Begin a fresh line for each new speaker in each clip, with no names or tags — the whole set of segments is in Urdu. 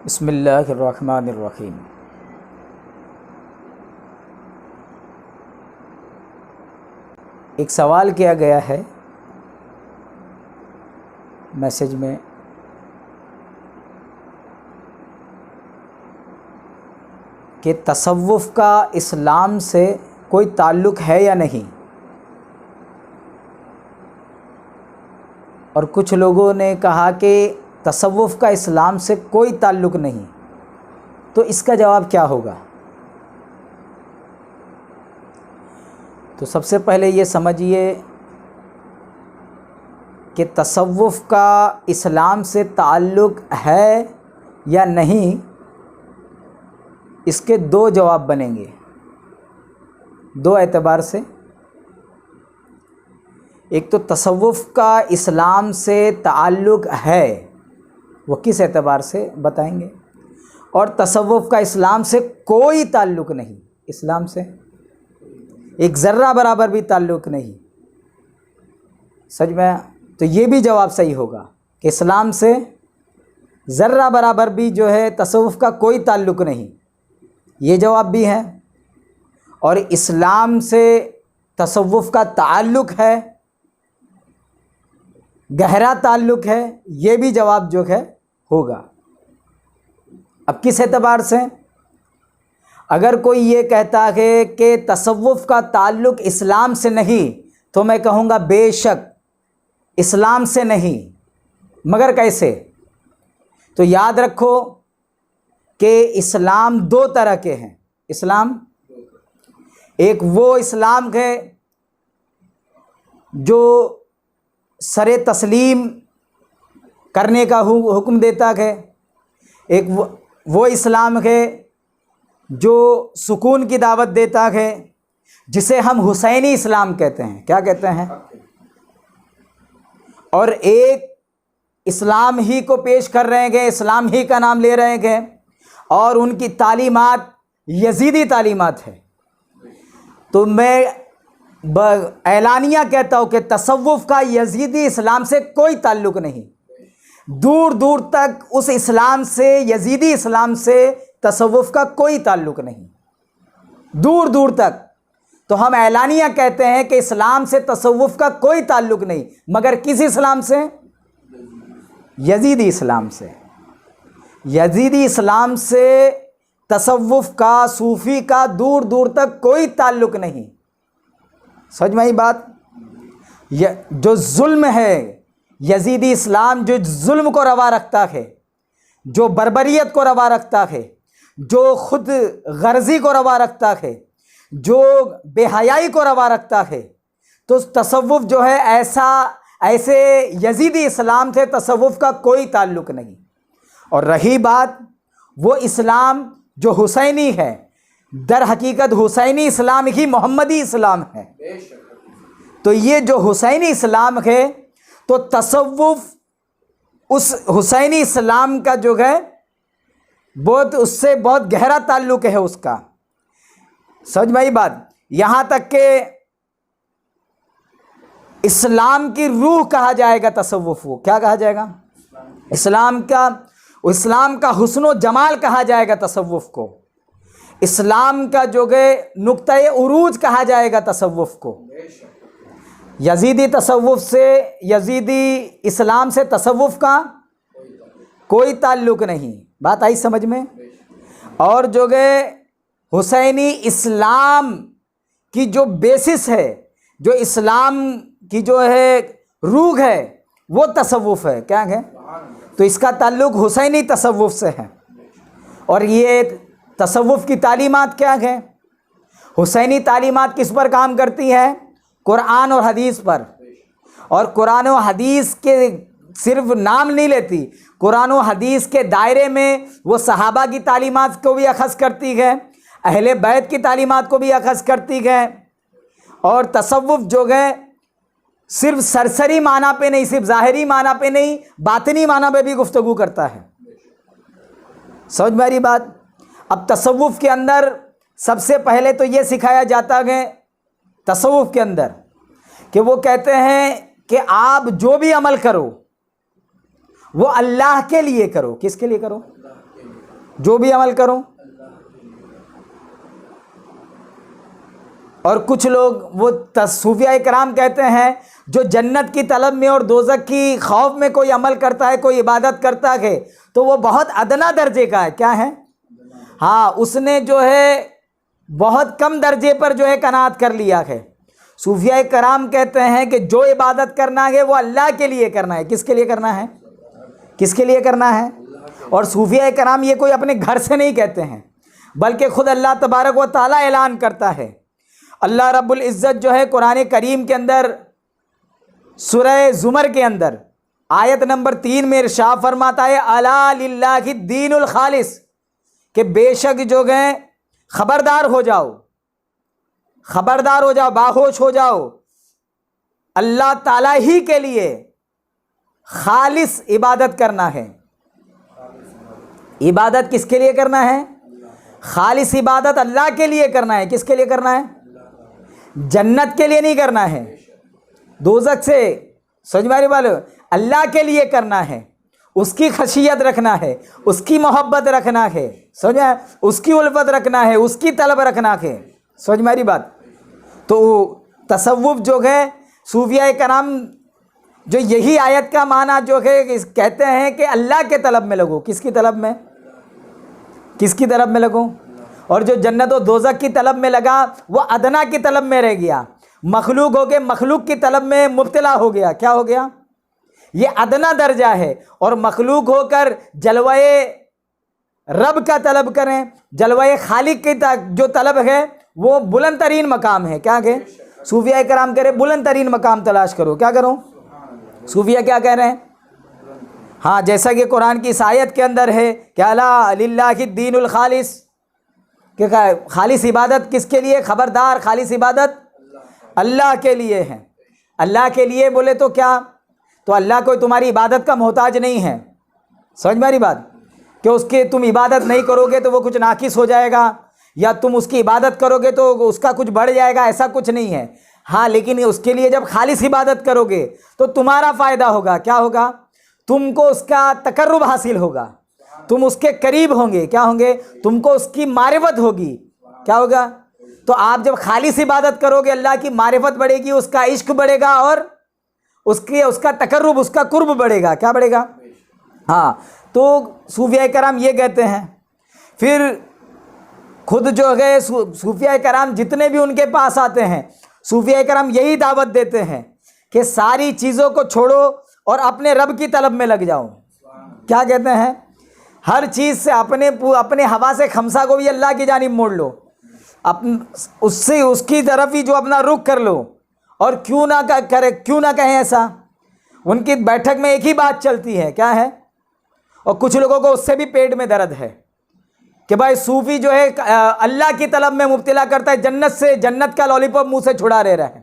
بسم اللہ الرحمن الرحیم۔ ایک سوال کیا گیا ہے میسج میں کہ تصوف کا اسلام سے کوئی تعلق ہے یا نہیں، اور کچھ لوگوں نے کہا کہ تصوف کا اسلام سے کوئی تعلق نہیں، تو اس کا جواب کیا ہوگا؟ تو سب سے پہلے یہ سمجھیے کہ تصوف کا اسلام سے تعلق ہے یا نہیں، اس کے دو جواب بنیں گے دو اعتبار سے۔ ایک تو تصوف کا اسلام سے تعلق ہے، وہ کس اعتبار سے بتائیں گے، اور تصوف کا اسلام سے کوئی تعلق نہیں، اسلام سے ایک ذرہ برابر بھی تعلق نہیں، سمجھ میں؟ تو یہ بھی جواب صحیح ہوگا کہ اسلام سے ذرہ برابر بھی جو ہے تصوف کا کوئی تعلق نہیں، یہ جواب بھی ہے۔ اور اسلام سے تصوف کا تعلق ہے، گہرا تعلق ہے، یہ بھی جواب جو ہے ہوگا۔ اب کس اعتبار سے؟ اگر کوئی یہ کہتا ہے کہ تصوف کا تعلق اسلام سے نہیں، تو میں کہوں گا بے شک اسلام سے نہیں، مگر کیسے؟ تو یاد رکھو کہ اسلام دو طرح کے ہیں۔ اسلام ایک وہ اسلام ہے جو سر تسلیم کرنے کا حکم دیتا ہے، ایک وہ اسلام ہے جو سکون کی دعوت دیتا ہے، جسے ہم حسینی اسلام کہتے ہیں۔ کیا کہتے ہیں؟ اور ایک اسلام ہی کو پیش کر رہے ہیں، اسلام ہی کا نام لے رہے ہیں، اور ان کی تعلیمات یزیدی تعلیمات ہے۔ تو میں اعلانیہ کہتا ہوں کہ تصوف کا یزیدی اسلام سے کوئی تعلق نہیں، دور دور تک اس اسلام سے، یزیدی اسلام سے تصوف کا کوئی تعلق نہیں، دور دور تک۔ تو ہم اعلانیہ کہتے ہیں کہ اسلام سے تصوف کا کوئی تعلق نہیں، مگر کس اسلام سے؟ یزیدی اسلام سے۔ یزیدی اسلام سے تصوف کا، صوفی کا دور دور تک کوئی تعلق نہیں، سمجھ میں آئی بات؟ جو ظلم ہے، یزیدی اسلام جو ظلم کو روا رکھتا ہے، جو بربریت کو روا رکھتا ہے، جو خود غرضی کو روا رکھتا ہے، جو بے حیائی کو روا رکھتا ہے، تو تصوف جو ہے ایسے یزیدی اسلام سے تصوف کا کوئی تعلق نہیں۔ اور رہی بات وہ اسلام جو حسینی ہے، در حقیقت حسینی اسلام ہی محمدی اسلام ہے۔ تو یہ جو حسینی اسلام ہے، تو تصوف اس حسینی اسلام کا جو ہے اس سے بہت گہرا تعلق ہے اس کا، سمجھ میں آئی بات؟ یہاں تک کہ اسلام کی روح کہا جائے گا تصوف کو۔ کیا کہا جائے گا؟ اسلام کا حسن و جمال کہا جائے گا تصوف کو، اسلام کا جو ہے نقطۂ عروج کہا جائے گا تصوف کو۔ یزیدی تصوف سے، یزیدی اسلام سے تصوف کا کوئی تعلق نہیں، بات آئی سمجھ میں؟ اور جو ہے حسینی اسلام کی جو بیسس ہے، جو اسلام کی جو ہے روح ہے، وہ تصوف ہے۔ کیا ہے؟ تو اس کا تعلق حسینی تصوف سے ہے۔ اور یہ تصوف کی تعلیمات کیا ہے؟ حسینی تعلیمات کس پر کام کرتی ہے؟ قرآن اور حدیث پر۔ اور قرآن و حدیث کے صرف نام نہیں لیتی، قرآن و حدیث کے دائرے میں وہ صحابہ کی تعلیمات کو بھی اخذ کرتی ہے، اہل بیت کی تعلیمات کو بھی اخذ کرتی ہے۔ اور تصوف جو ہے صرف سرسری معنی پہ نہیں، صرف ظاہری معنی پہ نہیں، باطنی معنی پہ بھی گفتگو کرتا ہے، سمجھ میری بات؟ اب تصوف کے اندر سب سے پہلے تو یہ سکھایا جاتا ہے تصوف کے اندر کہ وہ کہتے ہیں کہ آپ جو بھی عمل کرو وہ اللہ کے لیے کرو۔ کس کے لیے کرو؟ جو بھی عمل کرو. اور کچھ لوگ وہ صوفیہ کرام کہتے ہیں جو جنت کی طلب میں اور دوزخ کی خوف میں کوئی عمل کرتا ہے، کوئی عبادت کرتا ہے، تو وہ بہت ادنا درجے کا ہے. کیا ہے؟ ہاں، اس نے جو ہے بہت کم درجے پر جو ہے قناعت کر لیا ہے. صوفیہ کرام کہتے ہیں کہ جو عبادت کرنا ہے وہ اللہ کے لیے کرنا ہے. کس کے لیے کرنا ہے؟ کس کے لیے کرنا ہے؟ اور صوفیہ کرام یہ کوئی اپنے گھر سے نہیں کہتے ہیں، بلکہ خود اللہ تبارک و تعالیٰ اعلان کرتا ہے. اللہ رب العزت جو ہے قرآن کریم کے اندر سورہ زمر کے اندر آیت نمبر 3 میں ارشاد فرماتا ہے الا للہ الدین الخالص، کہ بے شک جو گئے خبردار ہو جاؤ، باہوش ہو جاؤ، اللہ تعالیٰ ہی کے لیے خالص عبادت کرنا ہے. عبادت کس کے لیے کرنا ہے؟ خالص عبادت اللہ کے لیے کرنا ہے. کس کے لیے کرنا ہے؟ جنت کے لیے نہیں کرنا ہے، دوزخ سے. سمجھ میں آ رہی بات؟ اللہ کے لیے کرنا ہے، اس کی خشیت رکھنا ہے، اس کی محبت رکھنا ہے، سمجھ میں، اس کی الفت رکھنا ہے، اس کی طلب رکھنا ہے. سمجھ میں آ رہی بات؟ تو تصوف جو ہے صوفیہ کرام جو یہی آیت کا معنی جو ہے کہتے ہیں کہ اللہ کے طلب میں لگو. کس کی طلب میں؟ کس کی طلب میں لگو؟ اور جو جنت و دوزخ کی طلب میں لگا وہ ادنا کی طلب میں رہ گیا، مخلوق ہو کے مخلوق کی طلب میں مبتلا ہو گیا. کیا ہو گیا؟ یہ ادنا درجہ ہے. اور مخلوق ہو کر جلوہ رب کا طلب کریں، جلوہ خالق کی جو طلب ہے وہ بلند ترین مقام ہے. کیا کہ صوفیہ کرام کہہ رہے بلند ترین مقام تلاش کرو. کیا کرو؟ صوفیہ کیا کہہ رہے ہیں؟ ہاں، جیسا کہ قرآن کی اس آیت کے اندر ہے کہ الا للہ الدین الخالص، کہ خالص عبادت کس کے لیے؟ خبردار، خالص عبادت اللہ کے لیے ہے. اللہ کے لیے بولے تو کیا؟ تو اللہ کوئی تمہاری عبادت کا محتاج نہیں ہے. سمجھ میں آ رہی بات؟ کہ اس کی تم عبادت نہیں کرو گے تو وہ کچھ ناقص ہو جائے گا، یا تم اس کی عبادت کرو گے تو اس کا کچھ بڑھ جائے گا، ایسا کچھ نہیں ہے. ہاں، لیکن اس کے لیے جب خالص عبادت کرو گے تو تمہارا فائدہ ہوگا. کیا ہوگا؟ تم کو اس کا تقرب حاصل ہوگا، تم اس کے قریب ہوں گے. کیا ہوں گے؟ تم کو اس کی معرفت ہوگی. کیا ہوگا؟ تو آپ جب خالص عبادت کرو گے اللہ کی معرفت بڑھے گی، اس کا عشق بڑھے گا، اور اس کا تقرب، اس کا قرب بڑھے گا. کیا بڑھے گا؟ ہاں. تو صوفیہ کرام یہ کہتے ہیں. پھر خود جو ہے صوفیہ کرام جتنے بھی ان کے پاس آتے ہیں، صوفیہ کرام یہی دعوت دیتے ہیں کہ ساری چیزوں کو چھوڑو اور اپنے رب کی طلب میں لگ جاؤ. کیا کہتے ہیں؟ ہر چیز سے اپنے ہوا سے خمسہ کو بھی اللہ کی جانب موڑ لو، اس کی طرف ہی جو اپنا رخ کر لو. اور کیوں نہ کہیں ایسا. ان کی بیٹھک میں ایک ہی بات چلتی ہے. کیا ہے؟ اور کچھ لوگوں کو اس سے بھی پیٹ میں درد ہے کہ بھائی صوفی جو ہے اللہ کی طلب میں مبتلا کرتا ہے، جنت کا لالی پاپ منہ سے چھڑا رہے رہے.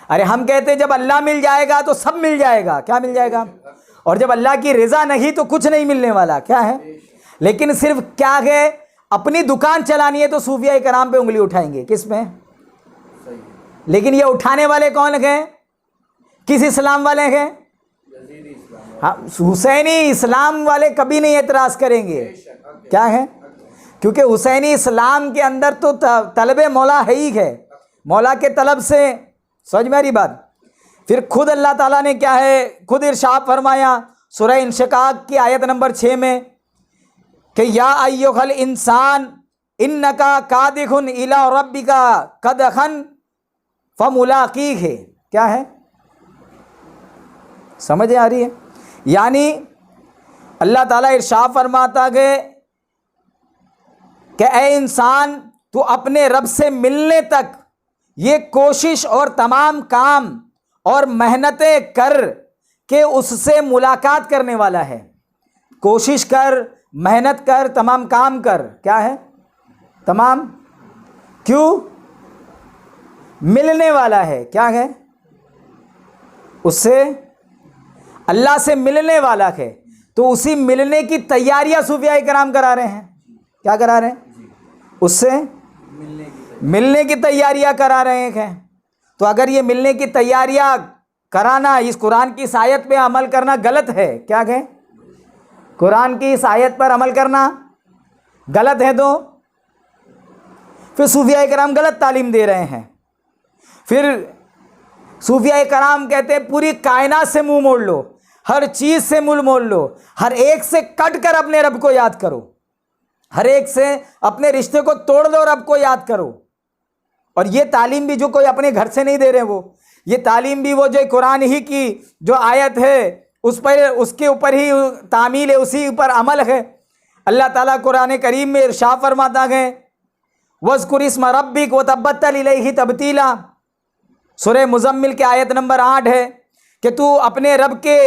ارے ہم کہتے ہیں جب اللہ مل جائے گا تو سب مل جائے گا. کیا مل جائے گا؟ اور جب اللہ کی رضا نہیں تو کچھ نہیں ملنے والا. کیا ہے؟ لیکن صرف کیا ہے، اپنی دکان چلانی ہے تو صوفیہ کرام پہ انگلی اٹھائیں گے. کس میں؟ لیکن یہ اٹھانے والے کون ہیں؟ کس اسلام والے ہیں؟ حسینی اسلام والے کبھی نہیں اعتراض کریں گے. کیا ہے؟ کیونکہ حسینی اسلام کے اندر تو طلب مولا ہے ہی ہے، مولا کے طلب سے. سمجھ میں آ رہی بات؟ پھر خود اللہ تعالیٰ نے کیا ہے، خود ارشاد فرمایا سورہ انشقاق کی آیت نمبر 6 میں کہ یا ایھا الانسان انک کادح الی ربک کدحا فملاقیہ. کیا ہے؟ سمجھ آ رہی ہے؟ یعنی اللہ تعالیٰ ارشاد فرماتا کہ اے انسان تو اپنے رب سے ملنے تک یہ کوشش اور تمام کام اور محنتیں کر کہ اس سے ملاقات کرنے والا ہے. کوشش کر، محنت کر، تمام کام کر. کیا ہے؟ تمام کیوں؟ ملنے والا ہے. کیا ہے؟ اس سے اللہ سے ملنے والا ہے. تو اسی ملنے کی تیاریاں صوفیہ کرام کرا رہے ہیں. کیا کرا رہے ہیں؟ اس سے ملنے کی تیاریاں کرا رہے ہیں. تو اگر یہ ملنے کی تیاریاں کرانا، اس قرآن کی اس آیت پہ عمل کرنا غلط ہے. کیا کہیں؟ قرآن کی اس آیت پر عمل کرنا غلط ہے تو پھر صوفیہ کرام غلط تعلیم دے رہے ہیں. پھر صوفیہ کرام کہتے ہیں پوری کائنات سے منہ موڑ لو, ہر چیز سے منہ موڑ لو, ہر ایک سے کٹ کر اپنے رب کو یاد کرو, ہر ایک سے اپنے رشتے کو توڑ دو, رب کو یاد کرو. اور یہ تعلیم بھی جو کوئی اپنے گھر سے نہیں دے رہے, وہ یہ تعلیم بھی وہ جو قرآن ہی کی جو آیت ہے اس کے اوپر ہی تعمیل ہے, اسی اوپر عمل ہے. اللہ تعالیٰ قرآن کریم میں ارشاد فرماتا ہے وَاذْكُرِ اسْمَ رَبِّكَ وَتَبَتَّلْ إِلَيْهِ تَبْتِيلًا. سورہ مزمل کے آیت نمبر 8 ہے کہ تو اپنے رب کے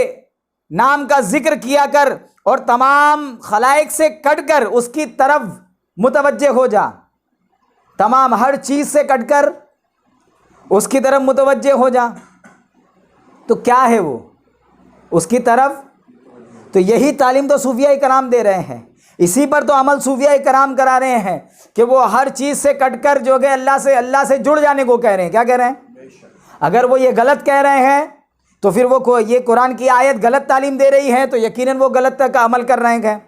نام کا ذکر کیا کر اور تمام خلائق سے کٹ کر اس کی طرف متوجہ ہو جا, تمام ہر چیز سے کٹ کر اس کی طرف متوجہ ہو جا. تو کیا ہے وہ اس کی طرف؟ تو یہی تعلیم تو صوفیہ کرام دے رہے ہیں, اسی پر تو عمل صوفیہ کرام کرا رہے ہیں کہ وہ ہر چیز سے کٹ کر جو کہ اللہ سے جڑ جانے کو کہہ رہے ہیں. کیا کہہ رہے ہیں؟ اگر وہ یہ غلط کہہ رہے ہیں تو پھر وہ یہ قرآن کی آیت غلط تعلیم دے رہی ہے, تو یقیناً وہ غلط تک عمل کر رہے ہیں.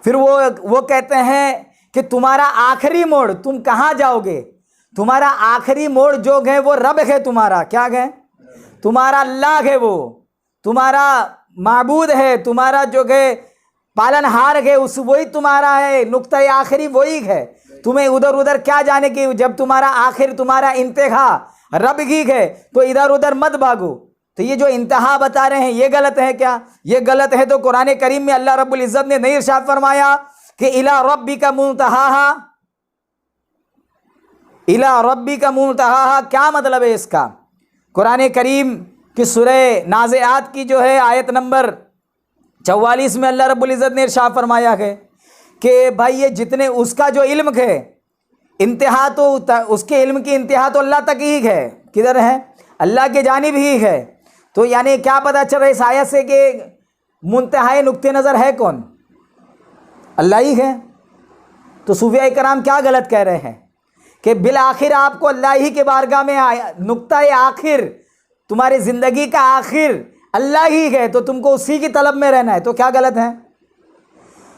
پھر وہ کہتے ہیں کہ تمہارا آخری موڑ, تم کہاں جاؤ گے؟ تمہارا آخری موڑ جو ہے وہ رب ہے تمہارا. کیا ہے؟ تمہارا اللہ ہے, وہ تمہارا معبود ہے, تمہارا جو ہے پالن ہار ہے, وہی تمہارا ہے, نقطۂ آخری وہی ہے. تمہیں ادھر ادھر کیا جانے کی, جب تمہارا انتہا رب ہی ہے تو ادھر ادھر مت بھاگو. تو یہ جو انتہا بتا رہے ہیں یہ غلط ہے کیا؟ یہ غلط ہے. تو قرآن کریم میں اللہ رب العزت نے نہیں ارشاد فرمایا کہ الی ربک منتہاہا, الی ربک منتہاہا کیا مطلب ہے اس کا؟ قرآن کریم کی سورہ نازعات کی جو ہے آیت نمبر 44 میں اللہ رب العزت نے ارشاد فرمایا ہے کہ بھائی یہ جتنے اس کا جو علم ہے انتہا تو اس کے علم کی انتہا تو اللہ تک ہی ہے. کدھر ہے؟ اللہ کے جانب ہی ہے. تو یعنی کیا پتہ چل رہا ہے اس آیت سے کہ منتہائی نقطۂ نظر ہے کون؟ اللہ ہی ہے. تو صوفیہ کرام کیا غلط کہہ رہے ہیں کہ بالآخر آپ کو اللہ ہی کے بارگاہ میں نقطۂ آخر, تمہاری زندگی کا آخر اللہ ہی ہے, تو تم کو اسی کی طلب میں رہنا ہے. تو کیا غلط ہے؟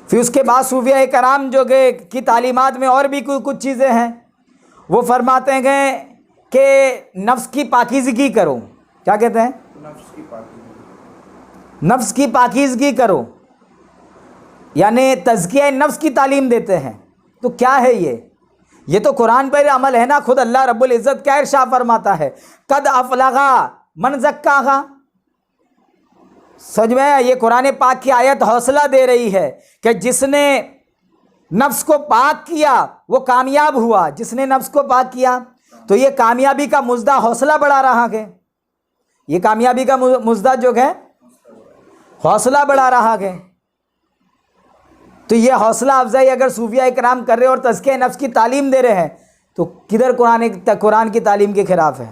پھر اس کے بعد صوفیہ کرام جو کہ کی تعلیمات میں اور بھی کچھ چیزیں ہیں. وہ فرماتے ہیں کہ نفس کی پاکیزگی کرو. کیا کہتے ہیں؟ نفس کی پاکیزگی کرو, یعنی تزکیہ نفس کی تعلیم دیتے ہیں. تو کیا ہے یہ تو قرآن پر عمل ہے نا. خود اللہ رب العزت کیا ارشاد فرماتا ہے قد افلح من زکاہا. سمجھ میں یہ قرآن پاک کی آیت حوصلہ دے رہی ہے کہ جس نے نفس کو پاک کیا وہ کامیاب ہوا. جس نے نفس کو پاک کیا تو یہ کامیابی کا مزدہ حوصلہ بڑھا رہا ہے. یہ کامیابی کا مزدہ جو ہے حوصلہ بڑھا رہا ہے. تو یہ حوصلہ افزائی اگر صوفیہ کرام کر رہے اور تزکیہ نفس کی تعلیم دے رہے ہیں تو کدھر قرآن کی تعلیم کے خلاف ہے؟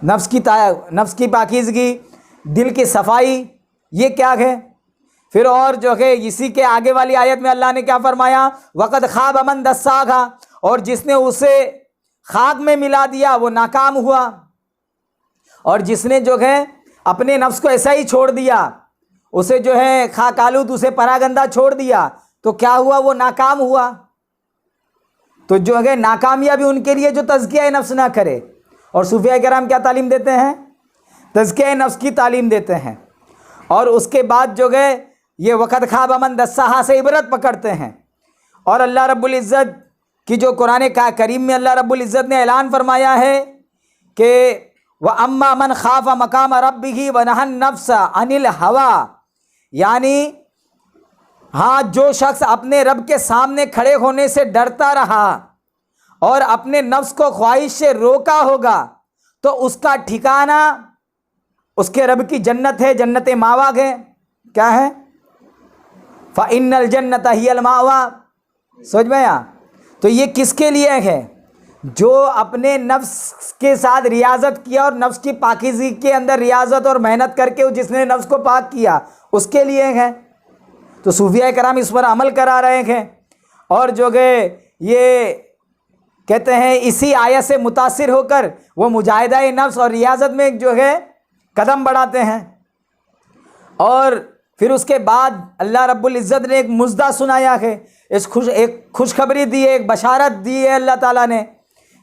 نفس کی پاکیزگی, دل کی صفائی, یہ کیا ہے؟ پھر اور جو ہے اسی کے آگے والی آیت میں اللہ نے کیا فرمایا وقد خواب من دساہا, اور جس نے اسے خاک میں ملا دیا وہ ناکام ہوا. اور جس نے جو ہے اپنے نفس کو ایسا ہی چھوڑ دیا, اسے جو ہے خاک آلود, اسے پراگندہ چھوڑ دیا, تو کیا ہوا؟ وہ ناکام ہوا. تو جو ہے ناکامیابی ان کے لیے جو تزکیہ نفس نہ کرے. اور صوفیہ کرام کیا تعلیم دیتے ہیں؟ تزکیہ نفس کی تعلیم دیتے ہیں. اور اس کے بعد جو ہے یہ وقت خواب من دساہا سے عبرت پکڑتے ہیں. اور اللہ رب العزت کی جو قرآن کریم میں اللہ رب العزت نے اعلان فرمایا ہے کہ وَأَمَّا مَنْ خَافَ مَقَامَ رَبِّهِ وَنَهَى النَّفْسَ عَنِ الْهَوَىٰ, یعنی ہاں جو شخص اپنے رب کے سامنے کھڑے ہونے سے ڈرتا رہا اور اپنے نفس کو خواہش سے روکا ہوگا تو اس کا ٹھکانہ اس کے رب کی جنت ہے, جنت ماوا ہے. کیا ہے؟ فَإِنَّ الْجَنَّةَ هِيَ الْمَأْوَىٰ. سمجھ میں آیا؟ تو یہ کس کے لیے ہے؟ جو اپنے نفس کے ساتھ ریاضت کیا اور نفس کی پاکیزگی کے اندر ریاضت اور محنت کر کے جس نے نفس کو پاک کیا اس کے لیے ہے. تو صوفیہ کرام اس پر عمل کرا رہے ہیں. اور جو کہ یہ کہتے ہیں اسی آیت سے متاثر ہو کر وہ مجاہدہ نفس اور ریاضت میں جو ہے قدم بڑھاتے ہیں. اور پھر اس کے بعد اللہ رب العزت نے ایک مژدہ سنایا ہے، ایک خوشخبری دی ہے، ایک بشارت دی ہے اللہ تعالیٰ نے۔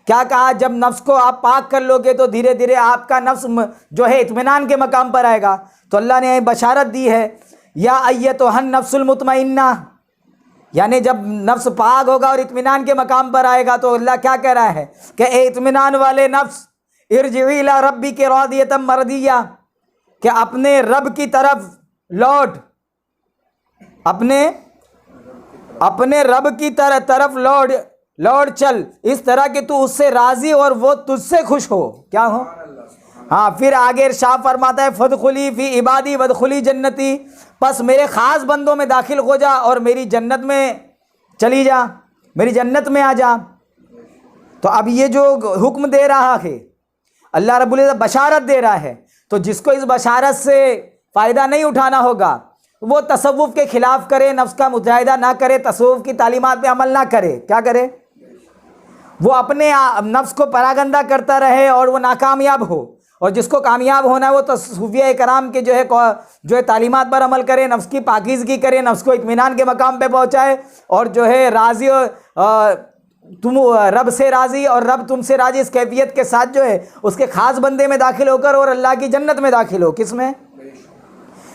کیا کہا؟ جب نفس کو آپ پاک کر لو گے تو دھیرے دھیرے آپ کا نفس جو ہے اطمینان کے مقام پر آئے گا۔ تو اللہ نے بشارت دی ہے، یا ایتھا النفس المطمئنہ، یعنی جب نفس پاک ہوگا اور اطمینان کے مقام پر آئے گا تو اللہ کیا کہہ رہا ہے کہ اے اطمینان والے نفس، ارجعی الی ربک راضیۃ مرضیہ، کہ اپنے رب کی طرف لوٹ، اپنے رب کی طرف لوٹ چل، اس طرح کہ تو اس سے راضی اور وہ تجھ سے خوش ہو۔ کیا ہو؟ ہاں، پھر آگے ارشاد فرماتا ہے فادخلی فی عبادی وادخلی جنتی، پس میرے خاص بندوں میں داخل ہو جا اور میری جنت میں چلی جا، میری جنت میں آ جا۔ تو اب یہ جو حکم دے رہا ہے اللہ رب العزت، بشارت دے رہا ہے، تو جس کو اس بشارت سے فائدہ نہیں اٹھانا ہوگا وہ تصوف کے خلاف کرے، نفس کا مجاہدہ نہ کرے، تصوف کی تعلیمات پہ عمل نہ کرے، کیا کرے؟ وہ اپنے نفس کو پراگندہ کرتا رہے اور وہ ناکامیاب ہو۔ اور جس کو کامیاب ہونا ہے وہ صوفیہ کرام کے جو ہے تعلیمات پر عمل کرے، نفس کی پاکیزگی کرے، نفس کو اطمینان کے مقام پہ پہنچائے، اور جو ہے راضی، تم رب سے راضی اور رب تم سے راضی، اس کیفیت کے ساتھ جو ہے اس کے خاص بندے میں داخل ہو کر اور اللہ کی جنت میں داخل ہو۔ کس میں؟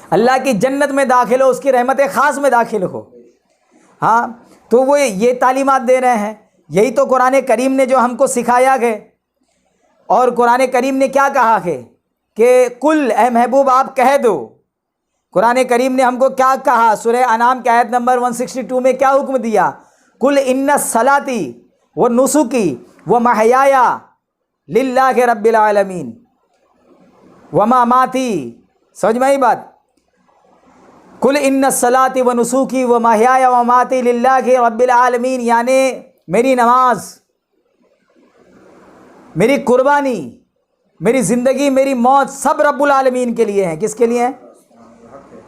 اللہ کی جنت میں داخل ہو، اس کی رحمت خاص میں داخل ہو۔ ہاں، تو وہ یہ تعلیمات دے رہے ہیں۔ یہی تو قرآن کریم نے جو ہم کو سکھایا ہے، اور قرآن کریم نے کیا کہا ہے کہ کل، اے محبوب آپ کہہ دو۔ قرآن کریم نے ہم کو کیا کہا؟ سورہ انعام کی آیت نمبر 162 میں کیا حکم دیا؟ کل ان صلاتی و نسکی و محیای للہ رب العالمین ومماتی، سمجھ میں آئی بات؟ کل ان صلاتی و نسکی و محیای و مماتی للہ رب العالمین، یعنی میری نماز، میری قربانی، میری زندگی، میری موت سب رب العالمین کے لیے ہیں۔ کس کے لیے ہیں؟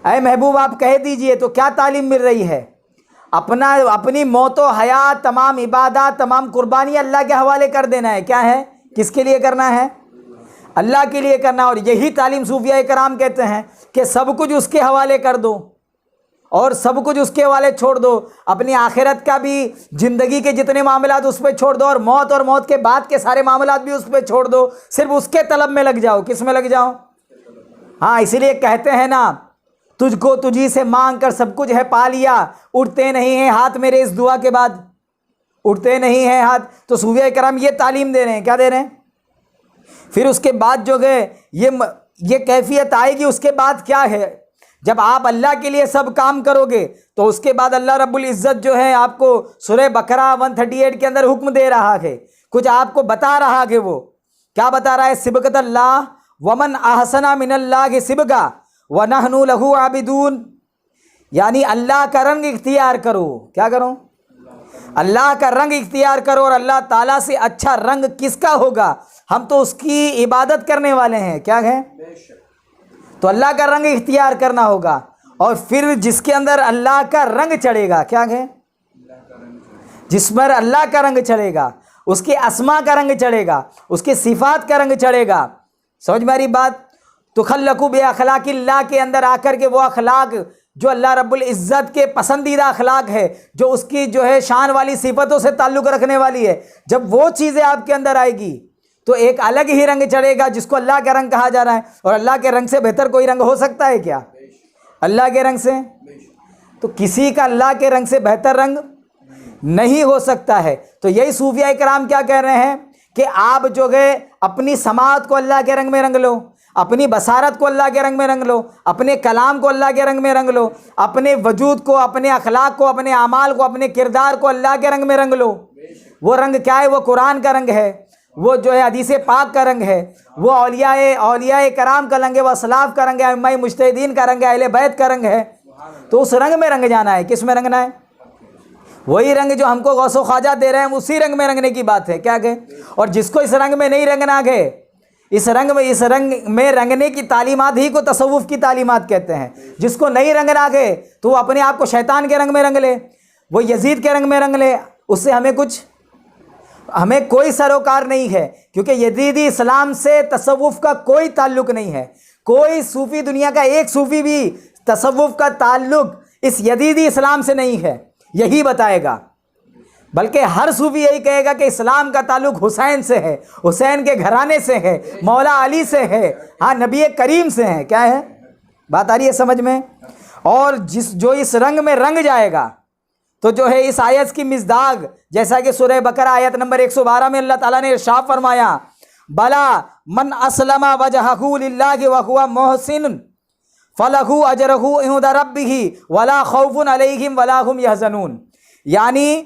اے محبوب آپ کہہ دیجئے۔ تو کیا تعلیم مل رہی ہے؟ اپنی موت و حیات، تمام عبادات، تمام قربانی اللہ کے حوالے کر دینا ہے۔ کیا ہے؟ کس کے لیے کرنا ہے؟ اللہ کے لیے کرنا۔ اور یہی تعلیم صوفیہ کرام کہتے ہیں کہ سب کچھ اس کے حوالے کر دو اور سب کچھ اس کے حوالے چھوڑ دو، اپنی آخرت کا بھی، زندگی کے جتنے معاملات اس پہ چھوڑ دو، اور موت کے بعد کے سارے معاملات بھی اس پہ چھوڑ دو، صرف اس کے طلب میں لگ جاؤ۔ کس میں لگ جاؤ؟ ہاں، اسی لیے کہتے ہیں نا، تجھ کو تجھی سے مانگ کر سب کچھ ہے پا لیا، اٹھتے نہیں ہیں ہاتھ میرے اس دعا کے بعد، اٹھتے نہیں ہیں ہاتھ۔ تو صوفیہ کرام یہ تعلیم دے رہے ہیں۔ کیا دے رہے ہیں؟ پھر اس کے بعد جو ہے یہ کیفیت آئے گی۔ اس کے بعد کیا ہے؟ جب آپ اللہ کے لیے سب کام کرو گے تو اس کے بعد اللہ رب العزت جو ہے آپ کو سورہ بقرہ 138 کے اندر حکم دے رہا ہے، کچھ آپ کو بتا رہا ہے۔ وہ کیا بتا رہا ہے؟ سبقت اللہ ومن احسن من اللہ سبقہ ونحن لہ عابدون، یعنی اللہ کا رنگ اختیار کرو۔ کیا کرو؟ اللہ کا رنگ اختیار کرو۔ اور اللہ تعالیٰ سے اچھا رنگ کس کا ہوگا؟ ہم تو اس کی عبادت کرنے والے ہیں۔ کیا ہے؟ تو اللہ کا رنگ اختیار کرنا ہوگا۔ اور پھر جس کے اندر اللہ کا رنگ چڑھے گا، کیا ہے؟ جس پر اللہ کا رنگ چڑھے گا، اس کے اسماء کا رنگ چڑھے گا، اس کے صفات کا رنگ چڑھے گا۔ سمجھ میری بات؟ تو خلقوا باخلاق اللہ کے اندر آ کر کے وہ اخلاق جو اللہ رب العزت کے پسندیدہ اخلاق ہے، جو اس کی جو ہے شان والی صفتوں سے تعلق رکھنے والی ہے، جب وہ چیزیں آپ کے اندر آئے گی تو ایک الگ ہی رنگ چڑھے گا جس کو اللہ کا رنگ کہا جا رہا ہے۔ اور اللہ کے رنگ سے بہتر کوئی رنگ ہو سکتا ہے کیا؟ اللہ کے رنگ سے تو کسی کا اللہ کے رنگ سے بہتر رنگ نہیں ہو سکتا ہے۔ تو یہی صوفیہ کرام کیا کہہ رہے ہیں کہ آپ جو ہے اپنی سماعت کو اللہ کے رنگ میں رنگ لو، اپنی بصارت کو اللہ کے رنگ میں رنگ لو، اپنے کلام کو اللہ کے رنگ میں رنگ لو، اپنے وجود کو، اپنے اخلاق کو، اپنے اعمال کو، اپنے کردار کو اللہ کے رنگ میں رنگ لو۔ وہ رنگ کیا ہے؟ وہ قرآن کا رنگ ہے، وہ جو ہے حدیث پاک کا رنگ ہے، وہ اولیاء کرام کا رنگ ہے، وہ اسلاف کا رنگ ہے، ائمہ مجتہدین کا رنگ ہے، اہل بیت کا رنگ ہے۔ تو اس رنگ میں رنگ جانا ہے۔ کس میں رنگنا ہے؟ وہی رنگ جو ہم کو غوث و خواجہ دے رہے ہیں، اسی رنگ میں رنگنے کی بات ہے۔ کیا کہ اور جس کو اس رنگ میں نہیں رنگنا ہے، اس رنگ میں رنگنے کی تعلیمات ہی کو تصوف کی تعلیمات کہتے ہیں۔ جس کو نہیں رنگنا ہے تو وہ اپنے آپ کو شیطان کے رنگ میں رنگ لے، وہ یزید کے رنگ میں رنگ لے، اس سے ہمیں کوئی سروکار نہیں ہے، کیونکہ یزیدی اسلام سے تصوف کا کوئی تعلق نہیں ہے۔ کوئی صوفی، دنیا کا ایک صوفی بھی تصوف کا تعلق اس یزیدی اسلام سے نہیں ہے، یہی بتائے گا، بلکہ ہر صوفی یہی کہے گا کہ اسلام کا تعلق حسین سے ہے، حسین کے گھرانے سے ہے، مولا علی سے ہے، ہاں نبی کریم سے ہے۔ کیا ہے بات آ رہی ہے سمجھ میں؟ اور جو اس رنگ میں رنگ جائے گا تو جو ہے اس آیت کی مصداق، جیسا کہ سورہ بقرہ آیت نمبر 112 میں اللہ تعالیٰ نے ارشاد فرمایا، بلا من اسلم وجہہ للہ وہو محسن فلہ اجرہ عند ربہ ولا خوف علیہم ولا هم یحزنون، یعنی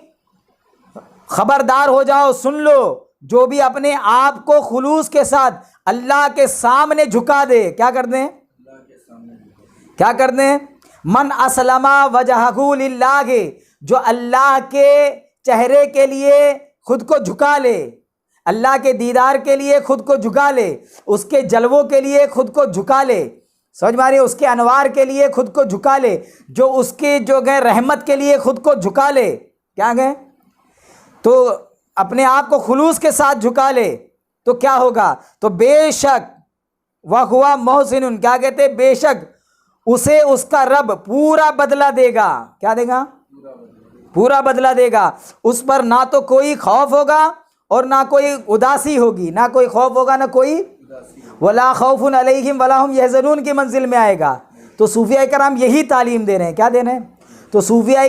خبردار ہو جاؤ، سن لو، جو بھی اپنے آپ کو خلوص کے ساتھ اللہ کے سامنے جھکا دے، کیا کر دیں؟ کیا کر دیں؟ من اسلم وجہہ للہ، جو اللہ کے چہرے کے لیے خود کو جھکا لے، اللہ کے دیدار کے لیے خود کو جھکا لے، اس کے جلووں کے لیے خود کو جھکا لے، سمجھ میں آ رہی ہے؟ اس کے انوار کے لیے خود کو جھکا لے، جو اس کی جو گئے رحمت کے لیے خود کو جھکا لے، کیا گئے تو اپنے آپ کو خلوص کے ساتھ جھکا لے، تو کیا ہوگا؟ تو بے شک وہ ہوا محسن، کیا کہتے؟ بے شک اسے اس کا رب پورا بدلہ دے گا۔ کیا دے گا؟ پورا بدلہ دے گا۔ اس پر نہ تو کوئی خوف ہوگا اور نہ کوئی اداسی ہوگی، نہ کوئی خوف ہوگا نہ کوئی ولا خوف علیہم ولا هم یحزنون کی منزل میں آئے گا۔ تو صوفیاء کرام یہی تعلیم دے رہے ہیں۔ کیا دے رہے ہیں؟ تو صوفیاء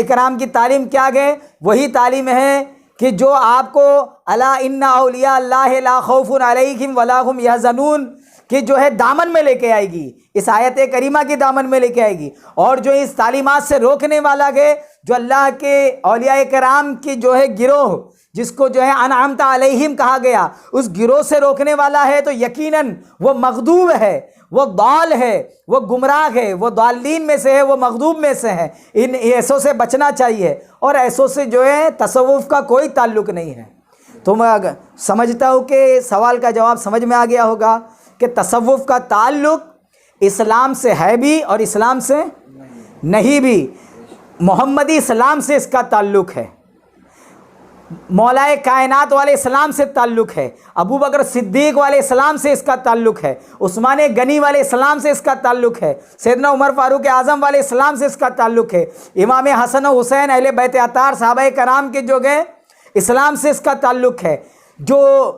کرام کی تعلیم کیا گئے؟ وہی تعلیم ہے کہ جو آپ کو الا ان اولیاء اللہ لا خوف علیہم ولا هم یحزنون کہ جو ہے دامن میں لے کے آئے گی، اس آیت کریمہ کی دامن میں لے کے آئے گی، اور جو اس تعلیمات سے روکنے والا ہے، جو اللہ کے اولیاء کرام کی جو ہے گروہ، جس کو جو ہے انعمت علیہم کہا گیا، اس گروہ سے روکنے والا ہے، تو یقیناً وہ مغضوب ہے، وہ ضال ہے، وہ گمراہ ہے، وہ ضالین میں سے ہے، وہ مغضوب میں سے ہے۔ ان ایسوں سے بچنا چاہیے، اور ایسوں سے جو ہے تصوف کا کوئی تعلق نہیں ہے۔ تو میں سمجھتا ہوں کہ سوال کا جواب سمجھ میں آ گیا ہوگا کہ تصوف کا تعلق اسلام سے ہے بھی اور اسلام سے نہیں بھی، محمدی اسلام سے اس کا تعلق ہے، مولا کائنات والے اسلام سے تعلق ہے، ابو بکر صدیق والے اسلام سے اس کا تعلق ہے، عثمان غنی والے اسلام سے اس کا تعلق ہے، سیدنا عمر فاروق اعظم والے اسلام سے اس کا تعلق ہے، امام حسن و حسین اہل بیت اطہار صحابہ کرام کے جو گئے اسلام سے اس کا تعلق ہے۔ جو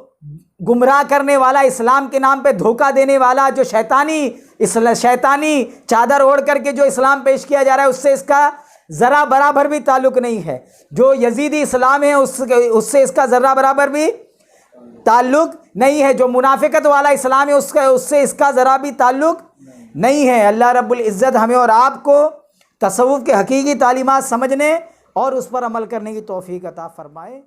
گمراہ کرنے والا، اسلام کے نام پہ دھوکہ دینے والا، جو شیطانی چادر اوڑھ کر کے جو اسلام پیش کیا جا رہا ہے، اس سے اس کا ذرا برابر بھی تعلق نہیں ہے۔ جو یزیدی اسلام ہے اس سے اس کا ذرا برابر بھی تعلق نہیں ہے۔ جو منافقت والا اسلام ہے اس سے اس کا ذرا بھی تعلق نہیں ہے۔ اللہ رب العزت ہمیں اور آپ کو تصوف کے حقیقی تعلیمات سمجھنے اور اس پر عمل کرنے کی توفیق عطا فرمائے۔